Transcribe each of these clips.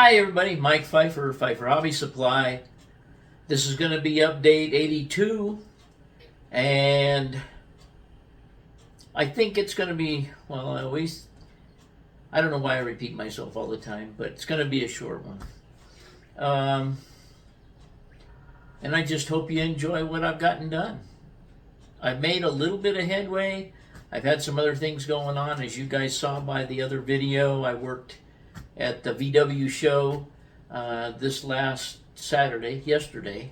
Hi everybody, Mike Fifer, Fifer Hobby Supply. This is going to be update 82, and I think it's going to be, well, I don't know why I repeat myself all the time, but it's going to be a short one. And I just hope you enjoy what I've gotten done. I've made a little bit of headway. I've had some other things going on, as you guys saw by the other video. I worked at the VW show this last yesterday,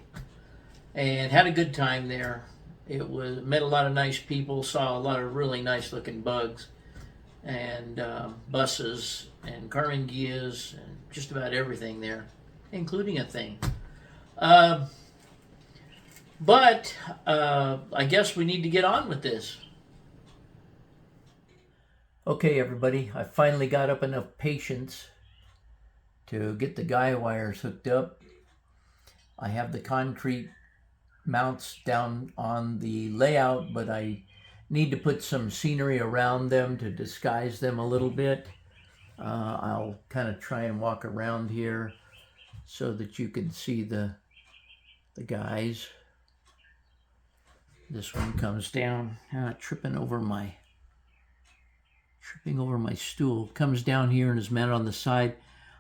and had a good time there. Met a lot of nice people, saw a lot of really nice looking bugs, and buses and Carmen Gias and just about everything there, including a thing. But I guess we need to get on with this. Okay, everybody, I finally got up enough patience to get the guy wires hooked up. I have the concrete mounts down on the layout, but I need to put some scenery around them to disguise them a little bit. I'll kind of try and walk around here so that you can see the guys. This one comes down, tripping over my stool, comes down here and is mounted on the side.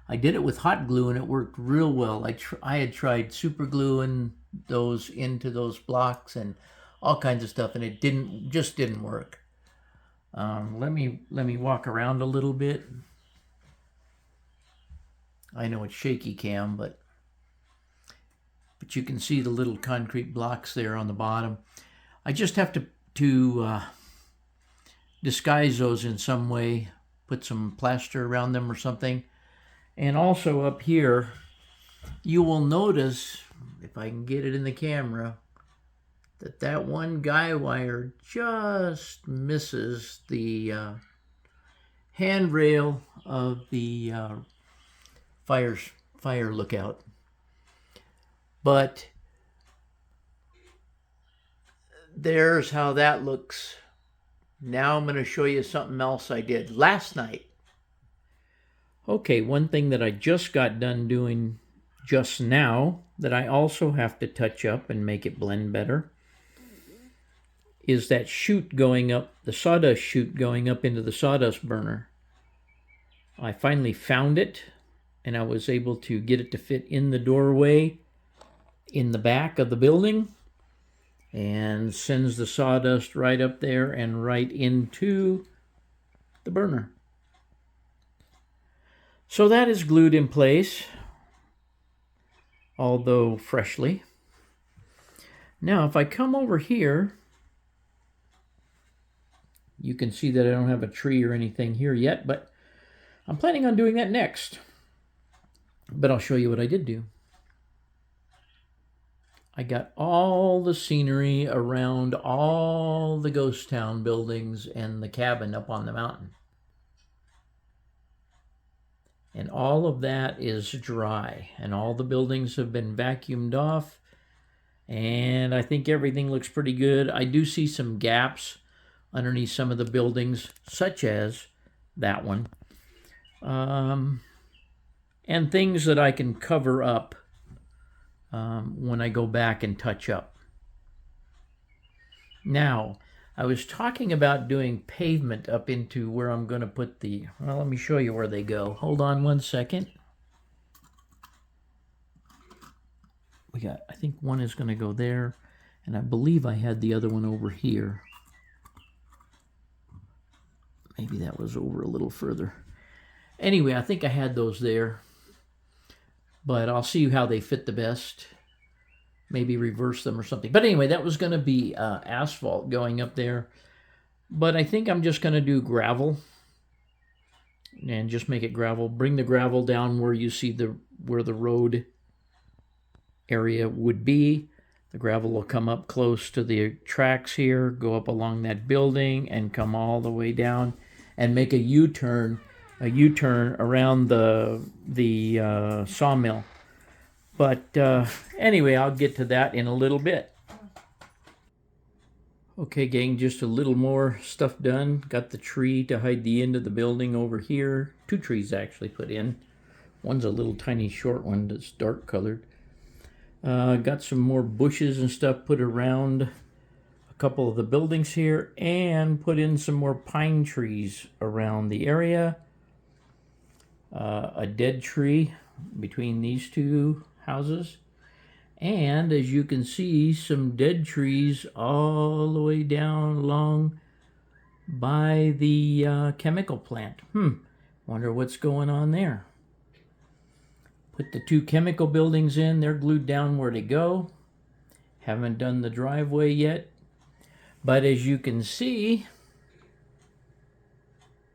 I did it with hot glue and it worked real well. I had tried super gluing those into those blocks and all kinds of stuff, and it just didn't work. Let me walk around a little bit. I know it's shaky cam, but you can see the little concrete blocks there on the bottom. I just have to disguise those in some way, put some plaster around them or something. And also up here, you will notice, if I can get it in the camera, that one guy wire just misses the handrail of the fire lookout. But there's how that looks. Now I'm going to show you something else I did last night. Okay, one thing that I just got done doing just now that I also have to touch up and make it blend better is that chute going up, the sawdust chute going up into the sawdust burner. I finally found it, and I was able to get it to fit in the doorway in the back of the building, and sends the sawdust right up there and right into the burner. So that is glued in place, although freshly. Now if I come over here, you can see that I don't have a tree or anything here yet, but I'm planning on doing that next. But I'll show you what I did do. I got all the scenery around all the ghost town buildings and the cabin up on the mountain. And all of that is dry, and all the buildings have been vacuumed off, and I think everything looks pretty good. I do see some gaps underneath some of the buildings, such as that one, and things that I can cover up when I go back and touch up. Now, I was talking about doing pavement up into where I'm going to put well, let me show you where they go. Hold on one second. I think one is going to go there, and I believe I had the other one over here. Maybe that was over a little further. Anyway, I think I had those there, but I'll see how they fit the best. Maybe reverse them or something. But anyway, that was going to be asphalt going up there. But I think I'm just going to do gravel and just make it gravel. Bring the gravel down where you see where the road area would be. The gravel will come up close to the tracks here, go up along that building, and come all the way down and make a U-turn around the sawmill. But anyway, I'll get to that in a little bit. Okay, gang, just a little more stuff done. Got the tree to hide the end of the building over here. 2 trees actually put in. One's a little tiny short one that's dark colored. Got some more bushes and stuff put around a couple of the buildings here, and put in some more pine trees around the area. A dead tree between these two houses. And as you can see, some dead trees all the way down along by the chemical plant. Wonder what's going on there. Put the two chemical buildings in. They're glued down where they go. Haven't done the driveway yet. But as you can see,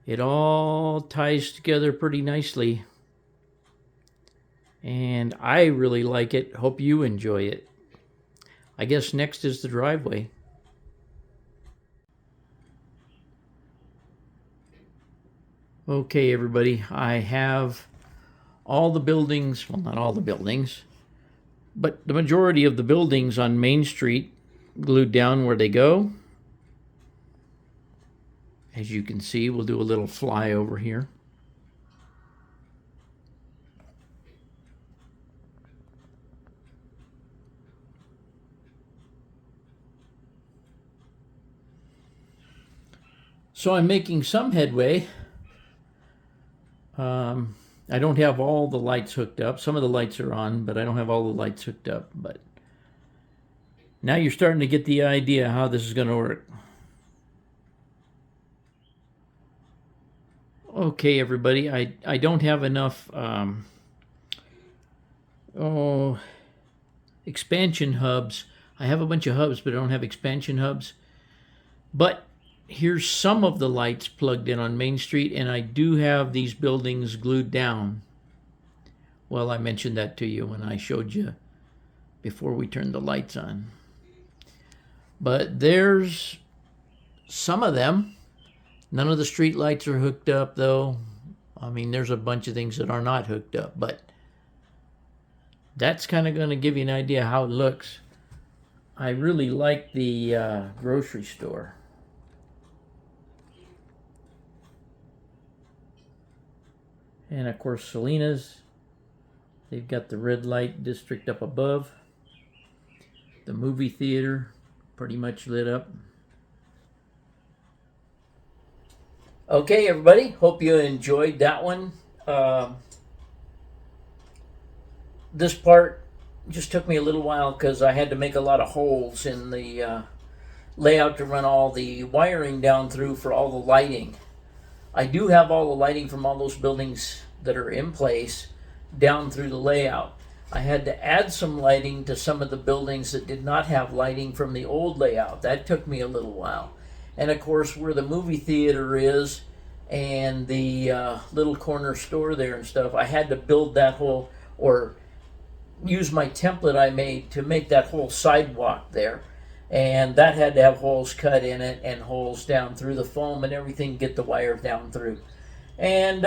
it all ties together pretty nicely. And I really like it. Hope you enjoy it. I guess next is the driveway. Okay, everybody, I have all the buildings, well, not all the buildings, but the majority of the buildings on Main Street glued down where they go. As you can see, we'll do a little flyover here. So I'm making some headway. I don't have all the lights hooked up. Some of the lights are on, but I don't have all the lights hooked up. But now you're starting to get the idea how this is going to work. Okay, everybody, I don't have enough expansion hubs. I have a bunch of hubs, but I don't have expansion hubs. But here's some of the lights plugged in on Main Street, and I do have these buildings glued down. Well, I mentioned that to you when I showed you before we turned the lights on. But there's some of them. None of the street lights are hooked up, though. I mean, there's a bunch of things that are not hooked up, but that's kind of going to give you an idea how it looks. I really like the grocery store. And of course, Selena's, they've got the red light district up above. The movie theater, pretty much lit up. Okay, everybody, hope you enjoyed that one. This part just took me a little while because I had to make a lot of holes in the layout to run all the wiring down through for all the lighting. I do have all the lighting from all those buildings that are in place down through the layout. I had to add some lighting to some of the buildings that did not have lighting from the old layout. That took me a little while. And of course, where the movie theater is and the little corner store there and stuff, I had to build that whole, or use my template I made to make that whole sidewalk there. And that had to have holes cut in it and holes down through the foam and everything, get the wire down through. And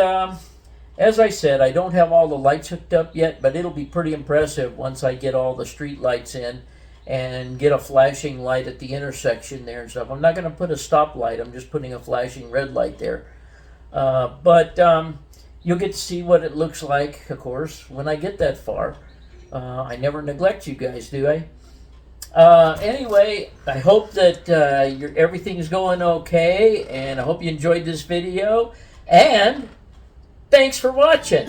as I said, I don't have all the lights hooked up yet, but it'll be pretty impressive once I get all the street lights in and get a flashing light at the intersection there and stuff. I'm not going to put a stoplight, I'm just putting a flashing red light there. But you'll get to see what it looks like, of course, when I get that far. I never neglect you guys, do I? Anyway, I hope that everything is going okay, and I hope you enjoyed this video, and thanks for watching.